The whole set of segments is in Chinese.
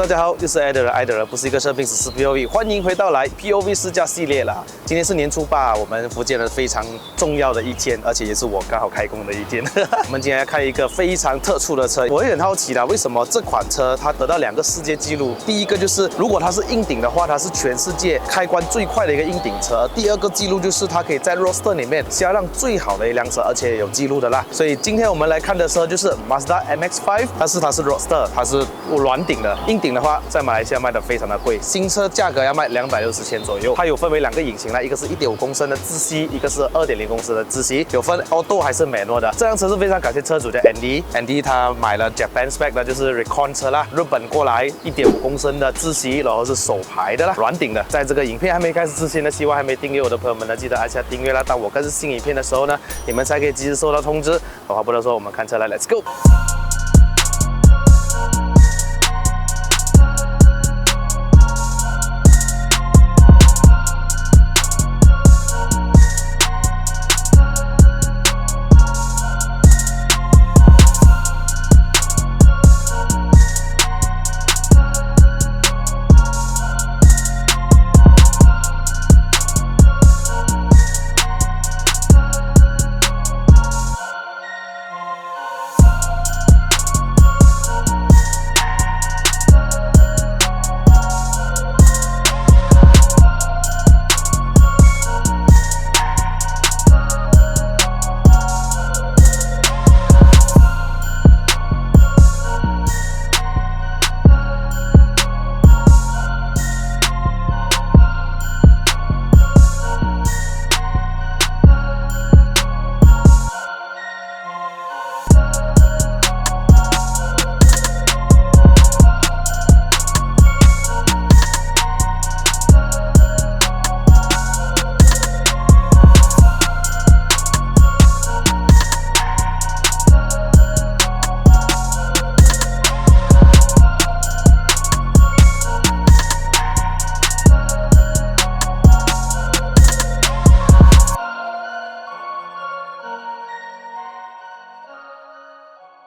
家好，又是爱的人，爱的人不是一个生病，只是 POV。欢迎回到来 POV 试驾系列啦。今天是年初8，我们福建的非常重要的一天，而且也是我刚好开工的一天。我们今天要开一个非常特殊的车，我也很好奇啦，为什么这款车它得到2个世界纪录？第一个就是如果它是硬顶的话，它是全世界开关最快的一个硬顶车。第二个纪录就是它可以在 Roadster 里面销量最好的一辆车，而且有记录的啦。所以今天我们来看的车就是 Mazda MX-5，但是它是 Roadster， 它是软顶的。硬顶的话，在马来西亚卖的非常的贵，新车价格要卖260千左右。它有分为2个引擎啦，一个是1.5公升的自吸，一个是2.0公升的自吸，有分 Auto 还是 Manual 的。这辆车是非常感谢车主叫 Andy 他买了 Japan Spec 的，就是 Recon 车啦，日本过来1.5公升的自吸，然后是手排的啦，软顶的。在这个影片还没开始之前呢，希望还没订阅我的朋友们呢，记得按下订阅啦。当我更新新影片的时候呢，你们才可以及时收到通知。好话不多说，我们看车来 ，Let's go。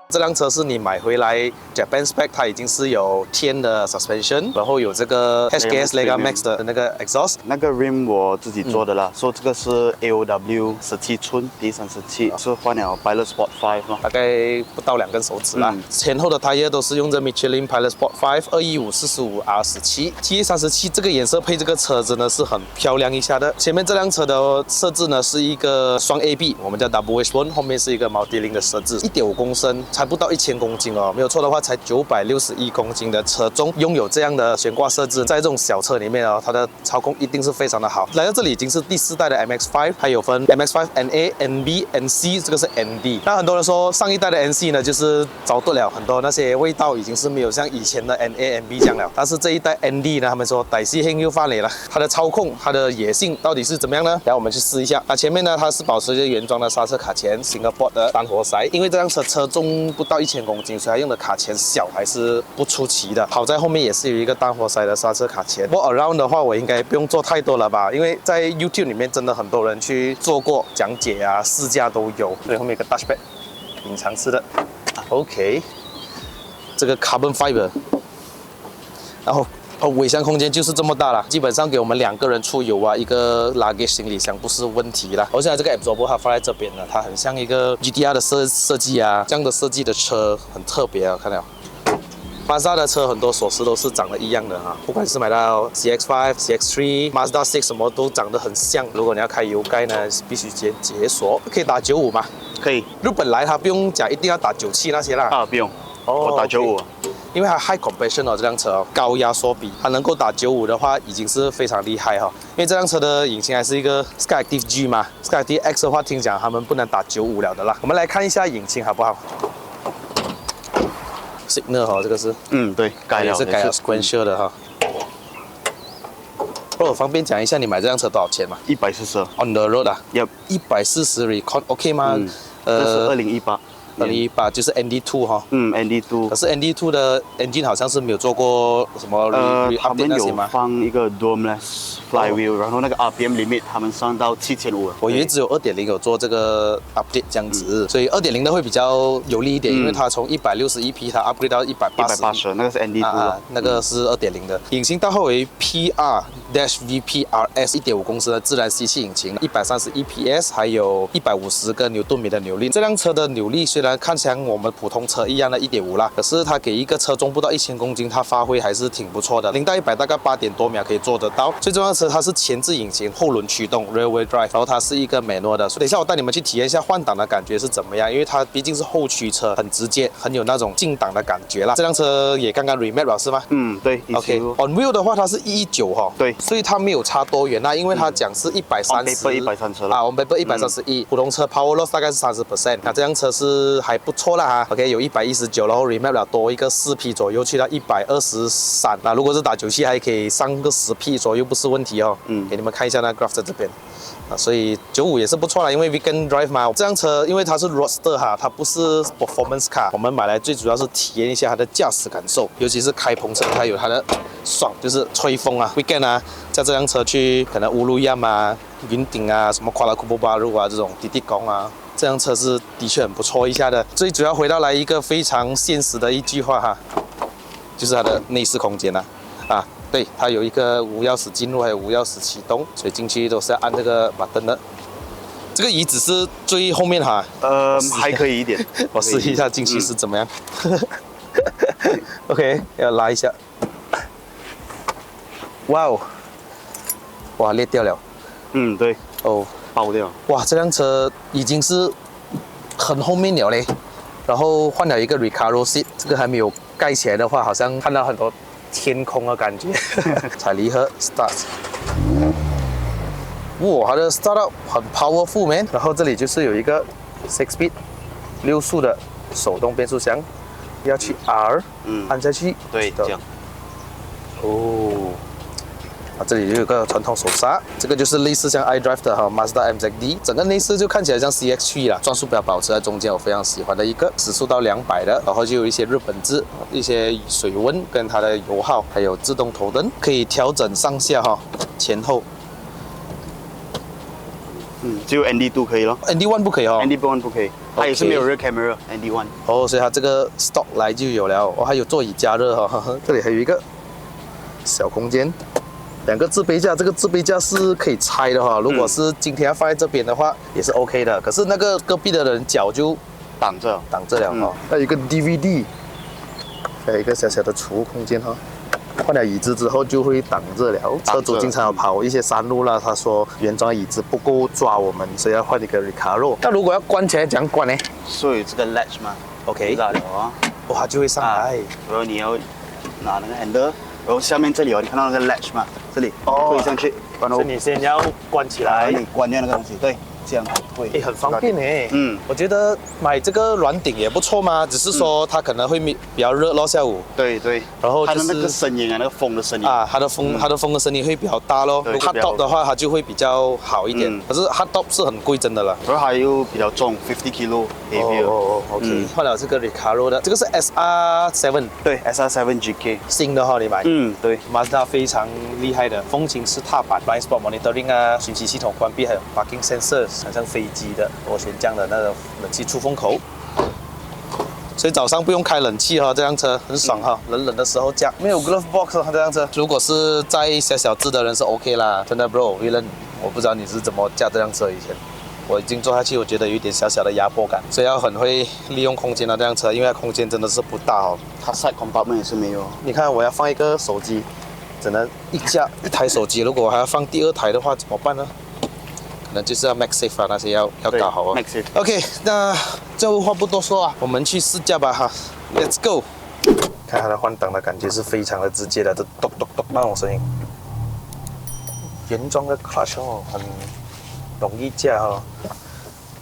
这辆车是你买回来 Japan Spec， 它已经是有10的 suspension， 然后有这个 HKS Lega Max 的那个 exhaust。那个 rim 我自己做的啦，说这个是 AOW 17寸 D37， 是换了 Pilot Sport 5嘛，大概不到2根手指啦。前后的胎叶都是用着 Michelin Pilot Sport 5 215/45R17 T37， 这个颜色配这个车真的是很漂亮一下的。前面这辆车的设置呢是一个双 AB， 我们叫 Double H1， 后面是一个 Multi-Link 的设置，1.5公升。才不到1000公斤哦，没有错的话才961公斤的车重，拥有这样的悬挂设置，在这种小车里面哦，它的操控一定是非常的好。来到这里已经是第4代的 MX-5， 还有分 MX-5 NA、NB、NC， 这个是 ND。那很多人说上一代的 NC 呢，就是找对了很多那些味道，已经是没有像以前的 NA、NB 这样了。但是这一代 ND 呢，他们说歹戏兴又翻脸了，它的操控、它的野性到底是怎么样呢？然后我们去试一下。那前面呢，它是保持着原装的刹车卡钳 ，Singapore 的单活塞，因为这辆车重不到1000公斤，所以它用的卡钳小还是不出奇的。好在后面也是有一个单活塞的刹车卡钳。不过 around 的话，我应该不用做太多了吧？因为在 YouTube 里面真的很多人去做过讲解啊、试驾都有。所以后面有个 dashpad， 隐藏式的。OK， 这个 carbon fiber， 然后。尾箱空间就是这么大了，基本上给我们2个人出游啊，一个 luggage 行李箱不是问题啦。而且这个 absorber 它放在这边了，它很像一个 GTR 的设计啊，这样的设计的车很特别啊，看到。Mazda 的车很多锁匙都是长得一样的哈，不管是买到 CX-5、CX-3、Mazda 6什么都长得很像。如果你要开油盖呢，必须先解锁，可以打95吗？可以。日本来它不用讲一定要打97那些啦。啊，不用。我打95。因为它 high compression 哦，这辆车高压缩比，它能够打95的话，已经是非常厉害哈。因为这辆车的引擎还是一个 Skyactiv G 嘛 ，Skyactiv X 的话，听讲他们不能打95了的啦。我们来看一下引擎好不好 ？Signal 哈，这个是，对，改了，也是改了 sequential 的哈。我方便讲一下你买这辆车多少钱吗？140 on the road 啊 ，Yep， 140 Recon OK 吗？这是2018。2018就是 ND2 哈。ND2。可是 ND2 的 engine 好像是没有做过什么他 update 们有那些吗？放一个 domeless flywheel，、然后那个 RPM limit 他们上到7500。我以为只有2.0有做这个 update 这样子，所以2.0的会比较有利一点，因为它从161匹它 upgrade 到180，那个是 ND2 那个是2.0的。引擎大号为 PR-VPRS 1.5公升的自然吸气引擎，131 PS， 还有150个牛顿米的扭力。这辆车的扭力虽然看像我们普通车一样的1.5啦，可是它给一个车重不到1000公斤，它发挥还是挺不错的。0到100大概8点多秒可以做得到。最重要的是它是前置引擎，后轮驱动 （Railway Drive），然后它是一个 manual 的。所以等一下我带你们去体验一下换挡的感觉是怎么样，因为它毕竟是后驱车，很直接，很有那种进档的感觉啦。这辆车也刚刚 remap 了是吗？对。OK。On wheel 的话，它是119哈。对。所以它没有差多远啦，因为它讲是130啊，on paper 131，普通车 power loss 大概是30%。那这辆车是还不错啦哈。OK， 有119，然后 remap 了多一个4匹左右，去到123。那如果是打9还可以上个10匹左右，不是问题哦。给你们看一下那 graph 在这边。所以95也是不错啦，因为 weekend drive 嘛。这辆车因为它是 roadster 哈，它不是 performance car， 我们买来最主要是体验一下它的驾驶感受，尤其是开篷车，它有它的爽，就是吹风啊 ，weekend 啊，驾这辆车去可能乌鲁亚嘛、云顶啊、什么夸拉库布巴鲁啊这种滴滴公啊。这辆车是的确很不错一下的。最主要回到来一个非常现实的一句话哈，就是它的内饰空间啊。对，它有一个无钥匙进入，还有无钥匙启动，所以进去都是要按这个button的。这个椅子是最后面哈，还可以一点。我试一下进去是怎么样。OK， 要拉一下。哇哦，哇裂掉了。对。哦，爆掉。哇，这辆车已经是很后面了嘞，然后换了一个 Recaro seat， 这个还没有盖起来的话，好像看到很多天空的感觉。踩离合 ，start。哇，它的 startup 很 powerful man。然后这里就是有一个 6 speed 6速的手动变速箱，要去 R，按下去。对，这样。哦。这里就有个传统手刹，这个就是类似像 iDrive 的哈 Mazda MZ-D， 整个内饰就看起来像 CX-3 啦，转速表保持在中间，我非常喜欢的一个，时速到200的，然后就有一些日本字，一些水温跟它的油耗，还有自动头灯，可以调整上下哈，前后。只有 ND2 可以咯 ，ND1 不可以哦 ，ND1 不可以，它也是没有 rear camera ND1。哦，所以它这个 stock 来就有了，哦，还有座椅加热哈，这里还有一个小空间。2个置杯架，这个置杯架是可以拆的哈。如果是今天要放在这边的话，也是 OK 的。可是那个隔壁的人脚就挡着了哈。还有一个 DVD， 还有一个小小的储物空间哈。换了椅子之后就会挡着了。车主经常有跑一些山路啦，他说原装椅子不够抓我们，所以要换一个 Recaro。那如果要关起来，怎样关呢？所以这个 latch 嘛 ，OK， 拉了啊，哇，就会上来。然后你要拿那个 handle。然后下面这里你看到那个 latch 吗？这里推上去，然后你先要关起来，你关掉那个东西，对，这样会。很方便我觉得买这个软顶也不错嘛，只是说它可能会比较热咯，下午。对。然后它的那个声音啊，那个风的声音啊，它的风的声音会比较大咯。Hard top 的话，它就会比较好一点。可是 Hard top 是很贵，真的了。然后它又比较重，50 kg heavier。OK。换了这个 Recaro 的，这个是 SR7。对 ，SR7 GK 新的哈，你买。对。Mazda 非常厉害的，风琴式踏板 ，blind spot monitoring 啊，讯息系统关闭，还有 parking sensors， 很像飞机的螺旋桨的那个冷气出风口。所以早上不用开冷气哈，这辆车很爽哈，冷的时候驾。没有 glove box 哈，这辆车如果是在小只的人是 OK 啦，真的 bro， 我不知道你是怎么驾这辆车以前。我已经坐下去，我觉得有一点小小的压迫感，所以要很会利用空间的这辆车，因为它空间真的是不大哦。它 side compartment 也是没有。你看，我要放一个手机，只能一台手机，如果我还要放第2台的话，怎么办呢？可能就是要 MagSafe 啊，那些要搞好啊。MagSafe。OK， 那就话不多说啊，我们去试驾吧哈 ，Let's go。看它的换挡的感觉是非常的直接的，这咚咚咚那种声音。原装的 clutch 哦，很容易驾哦。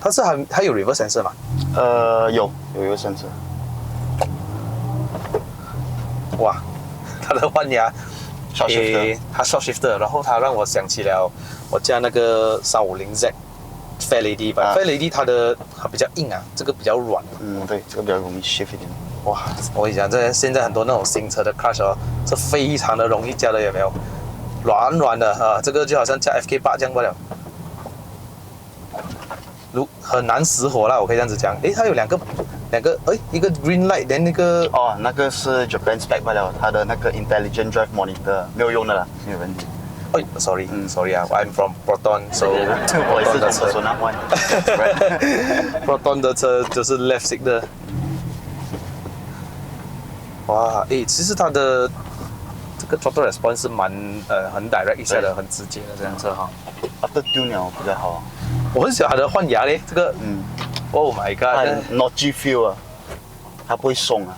它有 reverse sensor 吗？有 sensor。哇，它的换压。short shifter，它 short shifter， 然后它让我想起了我驾那个350Z Fair Lady，Fair Lady 它比较硬啊，这个比较软。对，这个比较容易 shift 一点。哇，我跟你讲，现在很多那种新车的 clutch 哦，是非常的容易加的，有没有？软软的啊，这个就好像加 FK8这样罢了。很难死火啦，我可以这样子讲。诶，它有两个，一个 green light， 连那个那个是 Japan spec 罢了，它的那个 intelligent drive monitor 没有用的啦，没有问题。sorry 啊 ，I'm from Proton，so 我也是从 Persona One。Proton 的车就是 left stick 的。哇，其实它的这个 throttle response 是很 direct 一下的，很直接的这辆车哈。After tune 了比较好。我很喜欢它的换牙嘞，这个，Oh my God，notchy feel 啊，它不会松啊。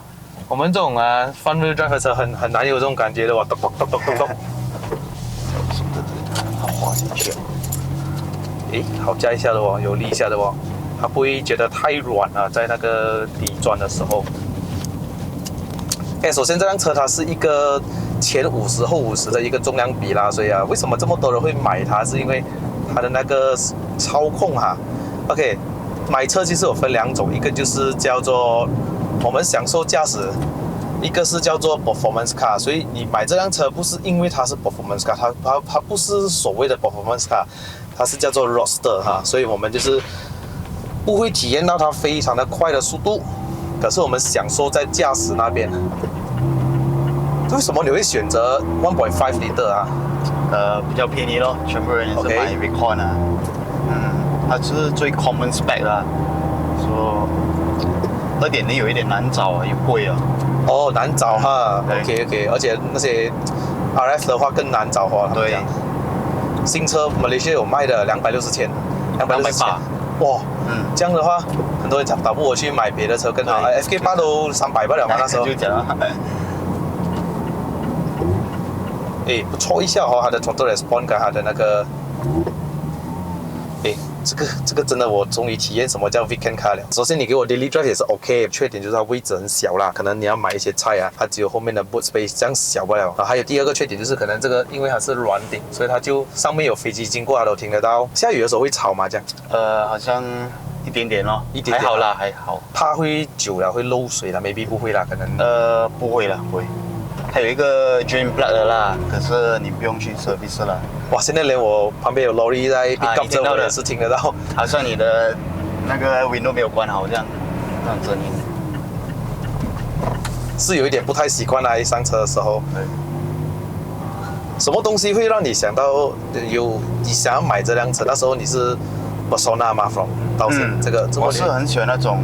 我们这种front wheel drive 的车很难有这种感觉的哇，咚咚咚咚咚咚。它滑进去。好加一下的哦，有力一下的哦，它不会觉得太软啊，在那个底转的时候。首先这辆车它是一个前50后50的一个重量比啦，所以为什么这么多人会买它？是因为它的那个操控OK， 买车其实有分两种，一个就是叫做我们享受驾驶，一个是叫做 performance car。所以你买这辆车不是因为它是 performance car， 它不是所谓的 performance car， 它是叫做 roadster 所以我们就是不会体验到它非常的快的速度，可是我们享受在驾驶那边。为什么你会选择 1.5 liter 啊？比较便宜咯，全部人也是买 Recon 啊。它是最 common spec 啦。说2.0有一点难找啊，又贵啊。难找哈。OK， 而且那些 RF 的话更难找哈。对。新车马来西亚有卖的260千，280。哇。这样的话，很多人打不我去买别的车更好。FK8都300罢了嘛，那时候。就讲了。不错一下它的 throttle response 跟它的那个，这个真的我终于体验什么叫 weekend car 了。首先你给我 daily drive 也是 OK， 缺点就是它位置很小啦，可能你要买一些菜它只有后面的 boot space 这样小不了。还有第二个缺点就是可能这个因为它是软顶，所以它就上面有飞机经过它都听得到。下雨的时候会吵吗？这样？好像一点点咯，还好啦，还好。怕会久了会漏水啦 ，maybe 不会啦，可能。不会啦，不会。它有一个 drain plug 的啦，可是你不用去 service 啦。哇，现在连我旁边有 lorry 在 pick up 着我也是听得到。好像你的那个 window 没有关好这样，那种声音。是有一点不太习惯啦，一上车的时候。什么东西会让你想到你想要买这辆车？那时候你是 Persona 吗 ？From 到这个，我是很喜欢那种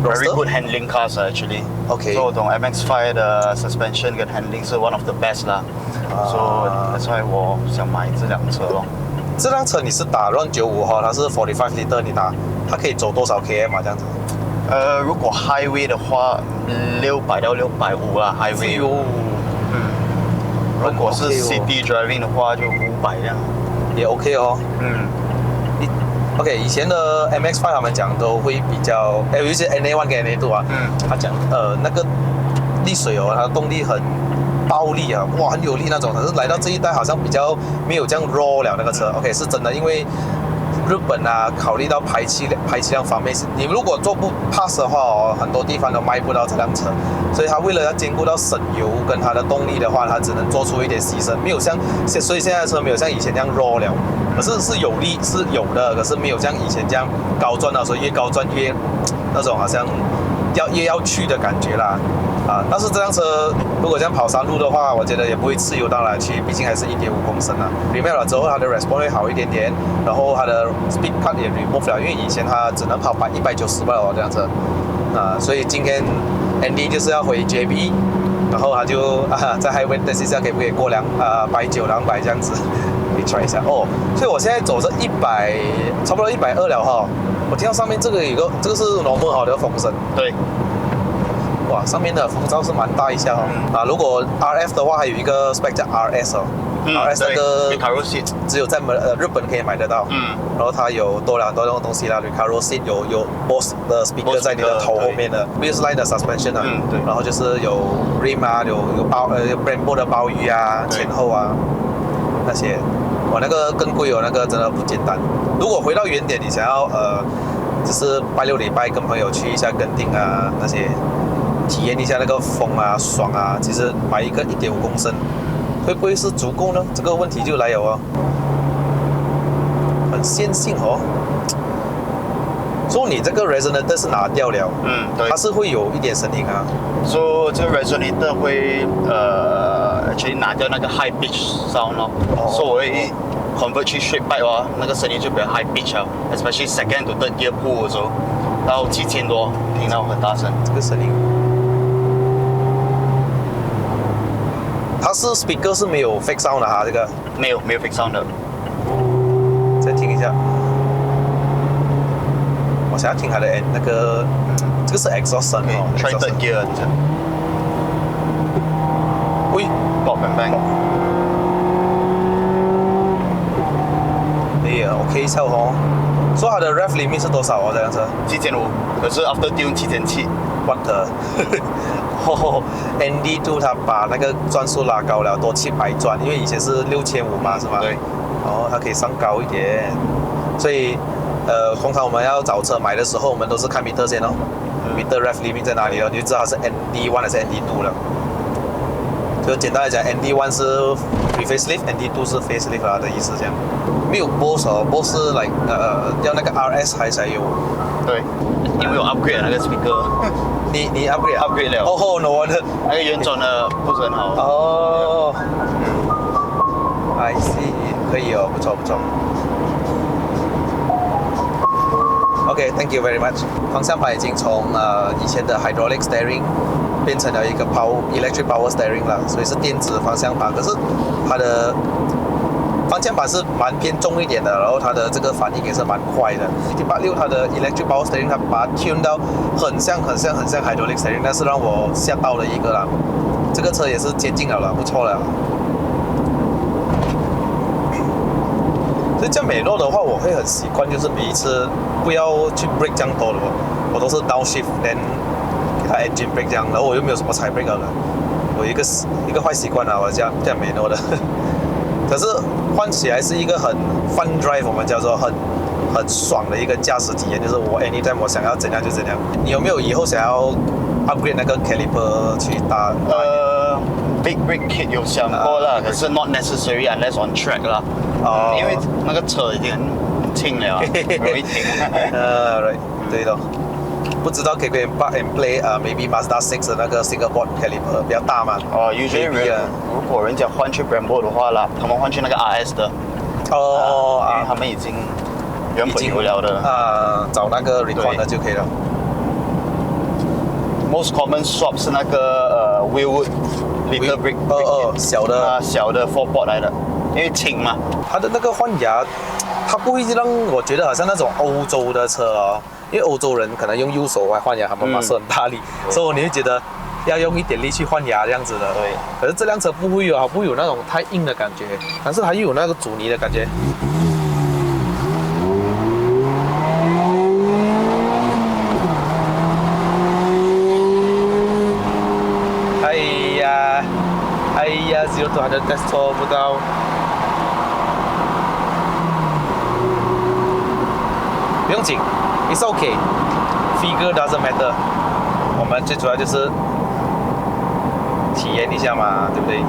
very good handling cars actually。OK。所以我懂 MX-5 的 suspension 跟 handling 是 one of the best 啦。所以我想买这辆车咯。这辆车你是打 Run 95哈，它是45 liter， 你打它可以走多少 km 这样子？如果 highway 的话，600到650啦 highway。如果是 city driving 的话，就500这样。也 OK 哦。OK， 以前的 MX-5 他们讲都会比较，有一些 NA1 跟 NA2 他讲那个力水它的动力很暴力啊，哇，很有力那种。可是来到这一代好像比较没有这样 raw 了那个车。OK， 是真的，因为日本考虑到排气量方面，你如果做不 pass 的话很多地方都卖不到这辆车，所以它为了要兼顾到省油跟它的动力的话，它只能做出一点牺牲，没有所以现在的车没有像以前这样 raw 了，可是是有力是有的，可是没有像以前这样高转所以越高转越那种好像越要去的感觉啦。但是这辆车如果这样跑山路的话，我觉得也不会自由到哪去，毕竟还是1.5公升啊。remove 了之后，它的 response 会好一点点，然后它的 speed cut 也 remove 了，因为以前它只能跑190罢了这辆车。所以今天 Andy 就是要回 JB， 然后他就在 highway test 一下可不可以过190、200这样子，可以 try 一下哦。所以我现在走着差不多120了哈。我听到上面这个是 normal 好的风声。对。哇，上面的风噪是蛮大一下如果 RF 的话，还有一个 spec 叫 RS RS 那个 Recaro seat 只有在日本可以买得到。然后它有多了很多那种东西啦 ，Recaro seat 有 Bose 的 speaker 在你的头后面的 Viosline 的 suspension 对。然后就是有 rim 有Brembo 的包雨前后那些。哇，那个更贵哦，那个真的不简单。如果回到原点，你想要就是拜6礼拜跟朋友去一下垦丁啊那些，体验一下那个风啊爽啊，其实买一个1.5公升，会不会是足够呢？这个问题就来了哦，很线性哦。所以你这个 resonator 是拿掉了，对，它是会有一点声音啊。所以这个 resonator 会actually 拿掉那个 high pitch sound 咯，所以我会 convert 去 straight pipe 哦，那个声音就比较 high pitch 了 ，especially second to third gear pull 的时候，到7000多，听到很大声，这个声音。它是 speaker 是没有 fake sound 的哈，这个没有 fake sound 的。再听一下。我想要听它的那个，这个是 exhaust 声哦 ，try third gear 这。喂 ，pop and bang。哎呀 ，OK 效哦。所以它的 rev limit 是多少哦？这辆车7500，可是 after tune 7700。What the？ ND2 它把那个转速拉高了，多700转，因为以前是6500嘛，是吗？对。哦，它可以上高一点，所以。通常我们要找车买的时候，我们都是看 meter 先哦，meter rev limit 在哪里哦，你就知道它是 ND1 还是 ND2 了。就简单来讲 ，ND1 是 facelift，ND2 是 facelift 啦的意思这样。没有 Bose 哦 ，Bose 是 like 要那个 RS 才有。对，因为有 upgrade 那个 speaker。你 upgrade 了。哦 no 我的那个原装的不是很好。哦。I see， 可以哦，不错不错。OK，thank you very much。方向盘已经从以前的 hydraulic steering 变成了一个 electric power steering 了，所以是电子方向盘。可是它的方向盘是蛮偏重一点的，然后它的这个反应也是蛮快的。186它的 electric power steering 它把它 tune 到很像 hydraulic steering， 那是让我吓到了一个啦。这个车也是接近了啦，不错了。所以在美诺的话，我会很习惯，就是每一次不要去 brake 这样多的，我都是 downshift then 给它 engine brake 这样，然后我又没有什么踩 brake 的，我一个坏习惯啊，我这样美诺的。可是换起来是一个很 fun drive， 我们叫做很爽的一个驾驶体验，就是我 anytime 我想要怎样就怎样。你有没有以后想要 upgrade 那个 caliper 去搭？Big brake kit 有想过啦，可是 not necessary unless on track 啦。因为那个车已经很轻了，容易停。right， 对的。不知道可不可以 plug and play maybe Mazda 6的那个 single board caliper 比较大嘛？usually 如果人家换去 Brembo 的话啦，他们换去那个 RS 的。因为他们已经原本有了的。找那个 recon 的就可以了。Most common swap 是那个Wheelwood little brake， 小的 4 port 来的，因为轻嘛。它的那个换牙，它不会让我觉得好像那种欧洲的车哦，因为欧洲人可能用右手来换牙，他们马是很大力，所以你会觉得要用一点力去换牙这样子的。对。可是这辆车不会有，它不会有那种太硬的感觉，但是它又有那个阻尼的感觉。0 to 100 test 做不到。不用紧 ，it's okay，figure doesn't matter。我们最主要就是体验一下嘛，对不对？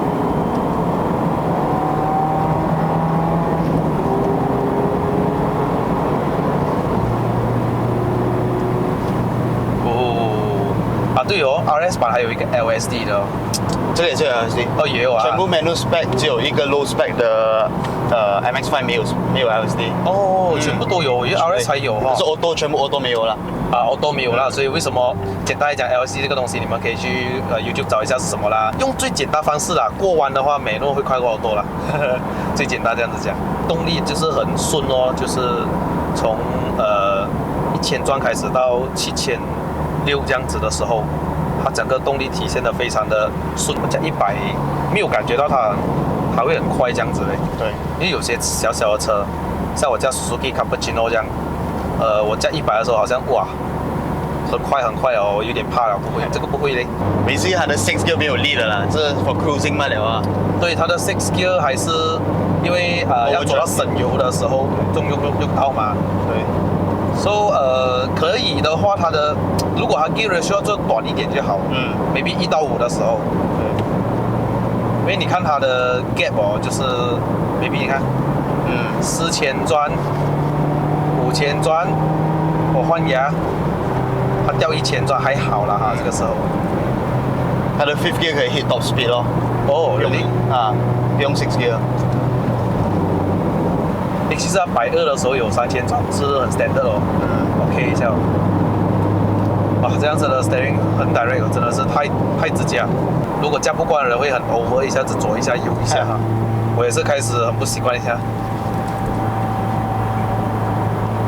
对哦 ，RS 版还有一个 LSD 的。这个也是 LSD 哦，也有啊。全部 manual spec 只有一个 low spec 的MX-5 没有 LSD。哦，全部都有，因为 RS 才有哈。可是 auto 全部 auto 没有了。auto 没有啦，所以为什么简单来讲 LSD 这个东西，你们可以去YouTube 找一下是什么啦。用最简单方式啦，过弯的话，美诺会快过 auto 啦。最简单这样子讲，动力就是很顺哦，就是从1000转开始到7600这样子的时候。它整个动力体现的非常的顺，我加100没有感觉到它会很快这样子的。对，因为有些小小的车，像我驾 Suzuki Cappuccino 这样，我加100的时候好像哇，很快哦，我有点怕了，不会，这个不会嘞。每次它的 6 gear 没有力的啦，这 for cruising 嘛了啊。对，它的6 gear 还是因为要走到省油的时候用到嘛。对。So 可以的话，它的如果它 gear ratio 做短一点就好。maybe 1到5的时候。对。因为你看它的 gap 哦，就是 maybe 你看，4000转，5000转，我换牙，它掉1000转还好啦哈，这个时候。它的 5th gear 可以 hit top speed 咯。哦，有力啊，不用6 gear。其实它120的时候有3000转是很 standard 哦。OK 一下哦。哇，这样子的 steering 很 direct， 真的是太直接了。如果驾不惯的人会很 over， 一下子左一下右一下哈。我也是开始很不习惯一下。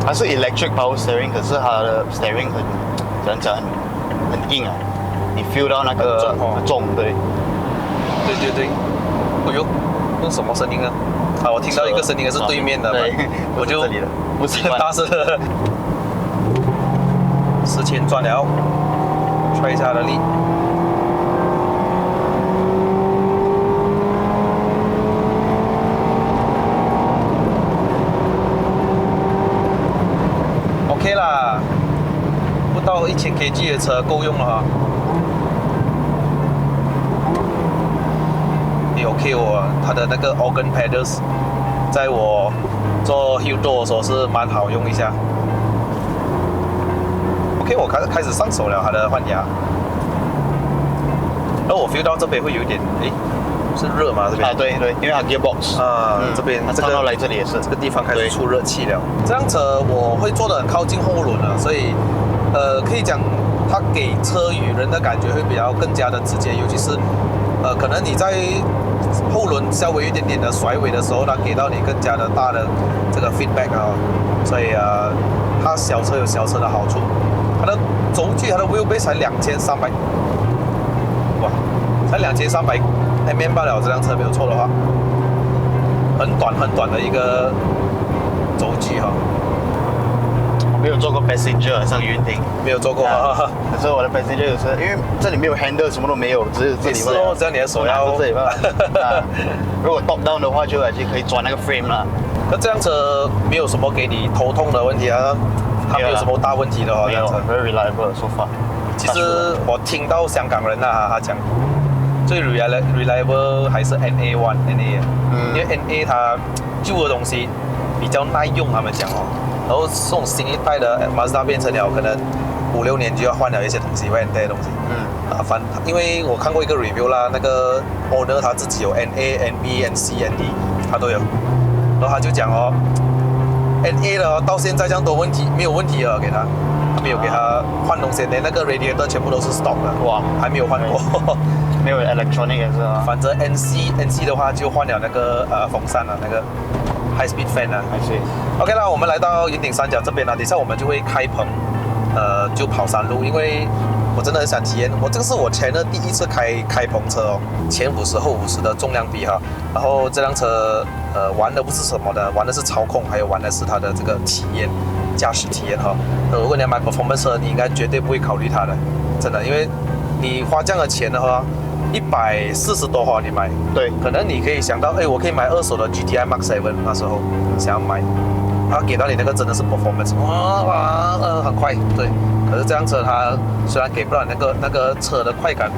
它是 electric power steering， 可是它的 steering 很硬啊，你 feel 到那个重，对。对。哎呦，那什么声音啊？啊，我听到一个声音是对面的，对，我就不是很大声的。4000转了，踹一下的力。OK 啦，不到1000 kg 的车够用了哈。也 OK 它的那个 organ pedals， 在我做 hill door 的时候是蛮好用一下。OK， 我开始上手了它的换牙，然后我 feel 到这边会有一点，是热吗？这边对，因为它 gearbox 这边它这个来这里也是这个地方开始出热气了。这辆车我会坐得很靠近后轮了，所以可以讲它给车与人的感觉会比较更加的直接，尤其是可能你在后轮稍微有一点点的甩尾的时候，它给到你更加的大的这个 feedback 啊，所以它小车有小车的好处。它的轴距，它的 wheelbase 才2300，哇，才2300 mm 罢了。这辆车没有错的话，很短的一个轴距哈。我没有坐过 passenger 上云顶，没有坐过哈。可是我的 passenger 有时因为这里没有 handle， 什么都没有，只有这里。是哦，只要你的手要这里吧。如果 top down 的话，就已经可以转那个 frame 了。那这辆车没有什么给你头痛的问题啊？它没有什么大问题的哦，没有 very reliable so far。其实我听到香港人他讲，最 reliable 还是 NA1 NA，因为 NA 它旧的东西比较耐用，他们讲哦。然后这种新一代的 Mazda 变成了可能5、6年就要换了一些东西 ，NA 的东西。因为我看过一个 review 啦，那个 owner 他自己有 NA、NB、NC、ND， 他都有，然后他就讲哦。NA 的到现在这样多问题没有问题了，给他没有给他换东西，连那个 radiator 全部都是 stock 的，哇，还没有换过，没有 electronic 也是啊。反正 NC 的话就换了那个风扇了，那个 high speed fan 啊。OK 啦，我们来到云顶三角这边了，等一下我们就会开棚，就跑山路，因为我真的很想体验。这个是我前的第一次开篷车哦，前50后50的重量比哈。然后这辆车玩的不是什么的，玩的是操控，还有玩的是它的这个体验，驾驶体验哈。如果你要买 performance 车，你应该绝对不会考虑它的，真的，因为你花这样的钱的话，140多哈，你买，对，可能你可以想到，我可以买2手的 GTI Mark 7，那时候想要买。它给到你那个真的是 performance， 很快，对。可是这辆车它虽然给不了那个车的快感，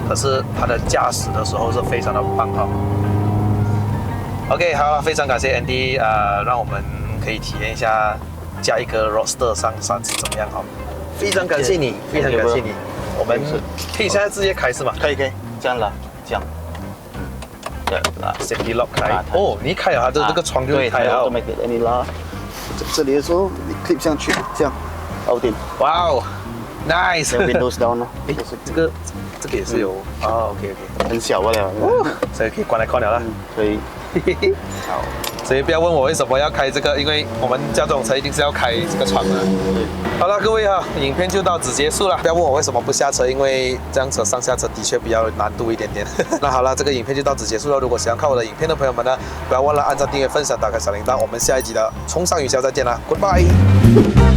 可是它的驾驶的时候是非常的棒哈。OK， 好，非常感谢 Andy， 让我们可以体验一下加一个 Roadster 上山是怎么样哈。非常感谢你，非常感谢你。我们可以现在直接开是吗？可以，这样啦，这样。Safety lock 开哦，你一开了，它这个窗就会开了。对，你拉，这里的时候你 clip 上去，这样，搞定。哇哦 ，nice。Windows down 咯。这个也是有OK， 很小不了，所以可以关来关了啦。可以。好，所以不要问我为什么要开这个，因为我们驾这种车一定是要开这个窗的。好了，各位哈，影片就到此结束了。不要问我为什么不下车，因为这辆车上下车的确比较难度一点点。那好了，这个影片就到此结束了。如果喜欢看我的影片的朋友们呢，不要忘了按赞、订阅、分享、打开小铃铛。我们下一集的冲上云霄再见啦 ，Goodbye。